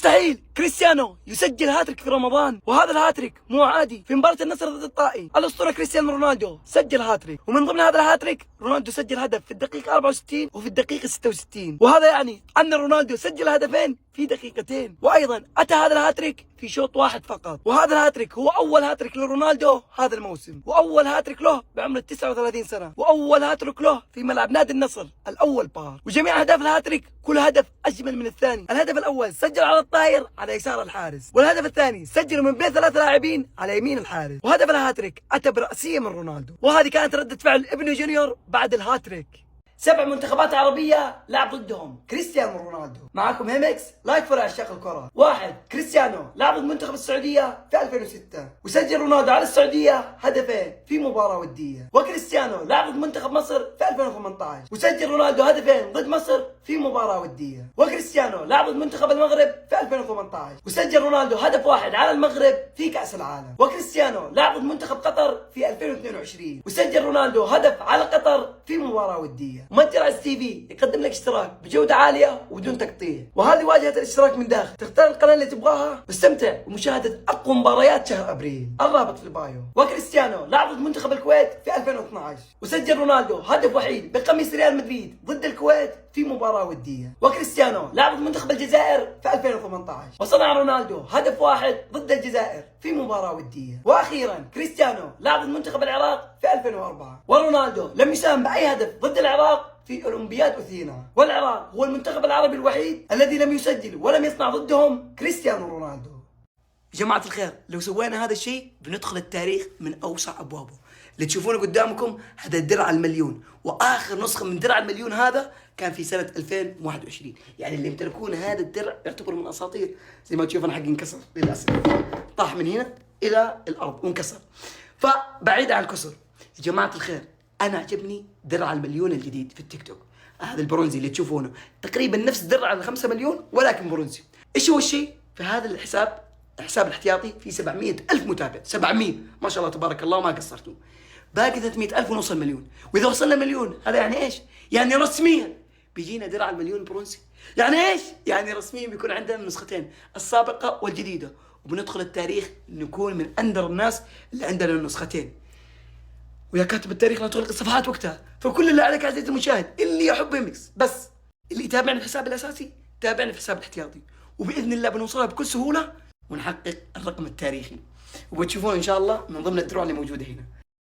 مستحيل كريستيانو يسجل هاتريك في رمضان، وهذا الهاتريك مو عادي. في مباراة النصر ضد الطائي الأسطورة كريستيانو رونالدو سجل هاتريك، ومن ضمن هذا الهاتريك رونالدو سجل هدف في الدقيقة 64 وفي الدقيقة 66، وهذا يعني أن رونالدو سجل هدفين في دقيقتين. وأيضا أتى هذا الهاتريك في شوط واحد فقط، وهذا الهاتريك هو أول هاتريك لرونالدو هذا الموسم، وأول هاتريك له بعمر 39 سنة، وأول هاتريك له في ملعب نادي النصر الأول بار. وجميع أهداف الهاتريك كل هدف أجمل من الثاني. الهدف الأول سجل على الطاير على يسار الحارس، والهدف الثاني سجله من بين 3 لاعبين على يمين الحارس. وهدف الهاتريك أتى برأسية من رونالدو، وهذه كانت ردة فعل ابنه جونيور بعد الهاتريك. 7 منتخبات عربية لعب ضدهم كريستيانو رونالدو. معكم هيمكس لايك فور عشاق الكرة. 1. كريستيانو لعب ضد منتخب السعودية في 2006، وسجل رونالدو على السعودية هدفين في مباراة ودية. وكريستيانو لعب ضد منتخب مصر في 2018، وسجل رونالدو هدفين ضد مصر في مباراة ودية. وكريستيانو لعب ضد منتخب المغرب في 2018، وسجل رونالدو هدف واحد على المغرب في كأس العالم. وكريستيانو لعب ضد منتخب قطر في 2022، وسجل رونالدو هدف على قطر في مباراة ودية. متجر عز تي في يقدم لك اشتراك بجودة عالية وبدون تقطيع، وهذه واجهة الاشتراك من داخل. تختار القناة اللي تبغاها واستمتع بمشاهدة أقوى مباريات شهر أبريل، الرابط في البايو. وكريستيانو لعب ضد منتخب الكويت في 2012، وسجل رونالدو هدف وحيد بقميص ريال مدريد ضد الكويت في مباراة ودية. وكريستيانو لعب ضد منتخب الجزائر في 2018، وصنع رونالدو هدف واحد ضد الجزائر في مباراة ودية. وأخيرا كريستيانو لعب ضد منتخب العراق في 2004، ورونالدو لم يساهم بأي هدف ضد العراق في أولمبياد أثينا. والعراق هو المنتخب العربي الوحيد الذي لم يسجل ولم يصنع ضدهم كريستيانو رونالدو. جماعة الخير، لو سوينا هذا الشيء بندخل التاريخ من أوسع أبوابه. اللي تشوفونه قدامكم هذا الدرع المليون، وآخر نسخة من درع المليون هذا كان في سنة 2021. يعني اللي يمتلكون هذا الدرع يعتبروا من أساطير. زي ما تشوف أنا حقي انكسر للأسف، طاح من هنا إلى الأرض وانكسر. فبعيد عن الكسر يا جماعة الخير، أنا عجبني درع المليون الجديد في التيك توك. هذا البرونزي اللي تشوفونه تقريبا نفس درع ال5 مليون ولكن برونزي. إيش هو الشيء؟ في هذا الحساب الاحتياطي في 700 ألف متابع. 700 ما شاء الله تبارك الله ما قصرتوا. باقي 300 ألف ونوصل مليون، وإذا وصلنا مليون هذا يعني إيش؟ يعني رسميا بيجينا درع المليون برونزي. يعني إيش؟ يعني رسميا بيكون عندنا النسختين السابقة والجديدة، وبندخل التاريخ نكون من أندر الناس اللي عندنا النسختين. ويا كاتب التاريخ لا تغلق الصفحات وقتها. فكل اللي عليك عزيزي المشاهد اللي يحب هيمكس، بس اللي يتابعني في الحساب الأساسي تابعني في الحساب الاحتياطي، وبإذن الله بنوصلها بكل سهولة ونحقق الرقم التاريخي، وبتشوفون إن شاء الله من ضمن الدروع اللي موجودة هنا.